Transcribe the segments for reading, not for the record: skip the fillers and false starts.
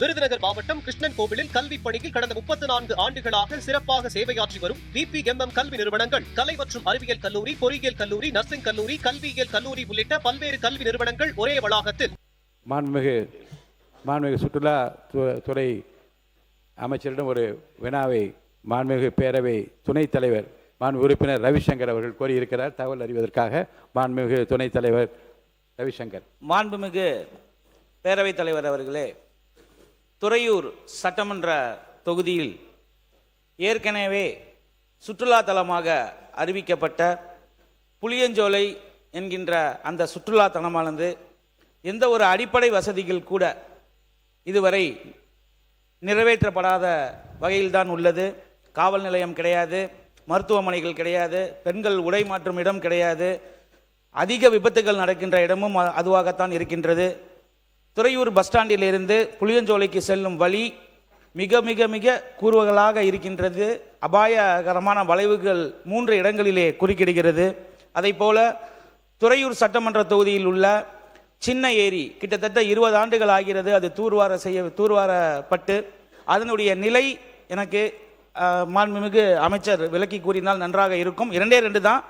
விருதுநகர் மாவட்டம் கிருஷ்ணன் கோவிலில் கல்விப் பணியில் கடந்த 34 ஆண்டுகளாக சிறப்பாக சேவையாற்றி வரும் VPMM கல்வி நிறுவனங்கள், கலை மற்றும் அறிவியல் கல்லூரி, பொறியியல் கல்லூரி, நர்சிங் கல்லூரி, கல்வியியல் கல்லூரி உள்ளிட்ட பல்வேறு கல்வி நிறுவனங்கள் ஒரே வளாகத்தில் மாண்புமிகு சுற்றுலா துறை அமைச்சரிடம் ஒரு வினாவை மாண்புமிகு பேரவை துணைத் தலைவர் மாண்பு உறுப்பினர் ரவிசங்கர் அவர்கள் கோரியிருக்கிறார். தகவல் அறிவதற்காக மாண்புமிகு துணைத் தலைவர் ரவிசங்கர். மாண்புமிகு பேரவைத் தலைவர் அவர்களே, துறையூர் சட்டமன்ற தொகுதியில் ஏற்கனவே சுற்றுலா தலமாக அறிவிக்கப்பட்ட புளியஞ்சோலை என்கின்ற அந்த சுற்றுலா தலமானது எந்த ஒரு அடிப்படை வசதிகள் கூட இதுவரை நிறைவேற்றப்படாத வகையில்தான் உள்ளது. காவல் நிலையம் கிடையாது, மருத்துவமனைகள் கிடையாது, பெண்கள் உடை மாற்றும் இடம் கிடையாது, அதிக விபத்துகள் நடக்கின்ற இடமும் அதுவாகத்தான் இருக்கின்றது. துறையூர் பஸ் ஸ்டாண்டிலிருந்து புளியஞ்சோலைக்கு செல்லும் வழி மிக மிக மிக கூறுகளாக இருக்கின்றது. அபாயகரமான வளைவுகள் 3 இடங்களிலே குறுக்கிடுகிறது. அதை போல துறையூர் சட்டமன்ற தொகுதியில் உள்ள சின்ன ஏரி கிட்டத்தட்ட 20 ஆண்டுகள் ஆகிறது. அது தூர்வாரப்பட்டு அதனுடைய நிலை எனக்கு மாண்புமிகு அமைச்சர் விளக்கி கூறினால் நன்றாக இருக்கும். 2 தான்.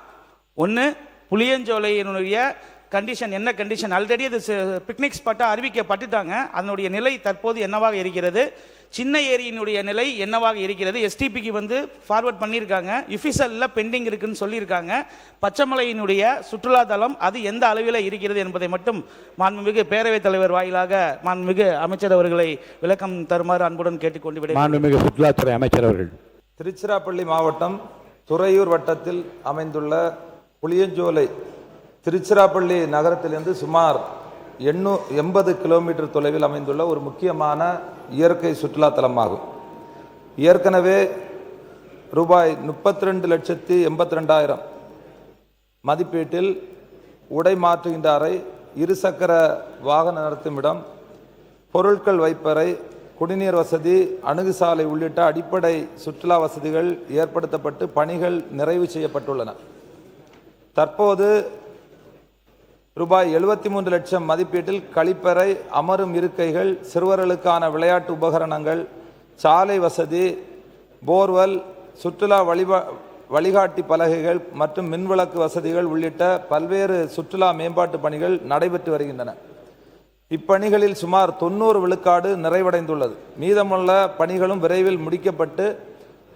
ஒன்று, புளியஞ்சோலையினுடைய கண்டிஷன் என்ன கண்டிஷன், ஆல்ரெடி அது பிக்னிக் ஸ்பாட்டாக அறிவிக்கப்பட்டுட்டாங்க. அதனுடைய நிலை தற்போது என்னவாக இருக்கிறது, சின்ன ஏரியினுடைய நிலை என்னவாக இருக்கிறது, STPக்கு ஃபார்வர்ட் பண்ணியிருக்காங்க, யுஃபிசலில் பெண்டிங் இருக்குன்னு சொல்லியிருக்காங்க. பச்சைமலையினுடைய சுற்றுலா தலம் அது எந்த அளவில் இருக்கிறது என்பதை மட்டும் மாண்புமிகு பேரவைத் தலைவர் வாயிலாக மாண்புமிகு அமைச்சர் அவர்களை விளக்கம் தருமாறு அன்புடன் கேட்டுக்கொண்டு விட. மாண்புமிகு சுற்றுலாத்துறை அமைச்சர் அவர்கள். திருச்சிராப்பள்ளி மாவட்டம் துறையூர் வட்டத்தில் அமைந்துள்ள புளியஞ்சோலை திருச்சிராப்பள்ளி நகரத்திலிருந்து சுமார் 80 கிலோமீட்டர் தொலைவில் அமைந்துள்ள ஒரு முக்கியமான இயற்கை சுற்றுலா தலமாகும். ஏற்கனவே ரூபாய் 32,82,000 மதிப்பீட்டில் உடை மாற்றுகின்ற அறை, இருசக்கர வாகன நிறுத்தும் இடம், பொருட்கள் வைப்பறை, குடிநீர் வசதி, அணுகுசாலை உள்ளிட்ட அடிப்படை சுற்றுலா வசதிகள் ஏற்படுத்தப்பட்டு பணிகள் நிறைவு செய்யப்பட்டுள்ளன. தற்போது ரூபாய் 73 லட்சம் மதிப்பீட்டில் கழிப்பறை, அமரும் இருக்கைகள், சிறுவர்களுக்கான விளையாட்டு உபகரணங்கள், சாலை வசதி, போர்வெல், சுற்றுலா வழிகாட்டி பலகைகள் மற்றும் மின்விளக்கு வசதிகள் உள்ளிட்ட பல்வேறு சுற்றுலா மேம்பாட்டு பணிகள் நடைபெற்று வருகின்றன. இப்பணிகளில் சுமார் 90 விழுக்காடு நிறைவடைந்துள்ளது. மீதமுள்ள பணிகளும் விரைவில் முடிக்கப்பட்டு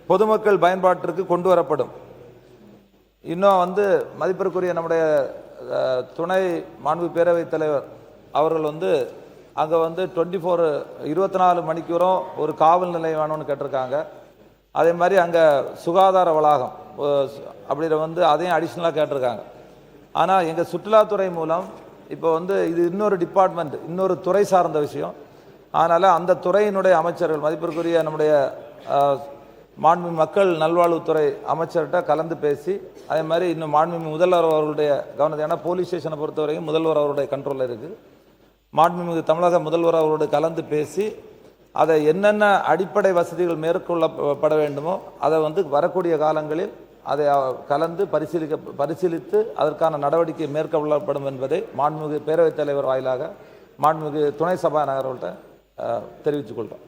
பொதுமக்கள் பயன்பாட்டிற்கு கொண்டு வரப்படும். இன்னும் மதிப்பிற்குரிய நம்முடைய துணை மாண்பு பேரவைத் தலைவர் அவர்கள் அங்கே 24 மணிக்கூறும் ஒரு காவல் நிலையம் வேணும்னு கேட்டிருக்காங்க. அதே மாதிரி அங்கே சுகாதார வளாகம் அப்படி அதையும் அடிஷ்னலாக கேட்டிருக்காங்க. ஆனால் எங்கள் சுற்றுலாத்துறை மூலம் இப்போ இது இன்னொரு டிபார்ட்மெண்ட், இன்னொரு துறை சார்ந்த விஷயம். அதனால் அந்த துறையினுடைய அமைச்சர்கள் மதிப்பிற்குரிய நம்முடைய மாண்புமிகு மக்கள் நல்வாழ்வுத்துறை அமைச்சர்கிட்ட கலந்து பேசி, அதே மாதிரி இன்னும் மாண்புமிகு முதல்வர் அவர்களுடைய கவனத்தை, ஏன்னா போலீஸ் ஸ்டேஷனை பொறுத்தவரைக்கும் முதல்வர் அவருடைய கண்ட்ரோலில் இருக்குது. மாண்புமிகு தமிழக முதல்வர் அவரோடு கலந்து பேசி அதை என்னென்ன அடிப்படை வசதிகள் மேற்கொள்ளப்பட வேண்டுமோ அதை வரக்கூடிய காலங்களில் அதை கலந்து பரிசீலித்து அதற்கான நடவடிக்கை மேற்கொள்ளப்படும் என்பதை மாண்புமிகு பேரவைத் தலைவர் வாயிலாக மாண்புமிகு துணை சபாநாயகர்கள்ட்ட தெரிவித்துக் கொள்கிறோம்.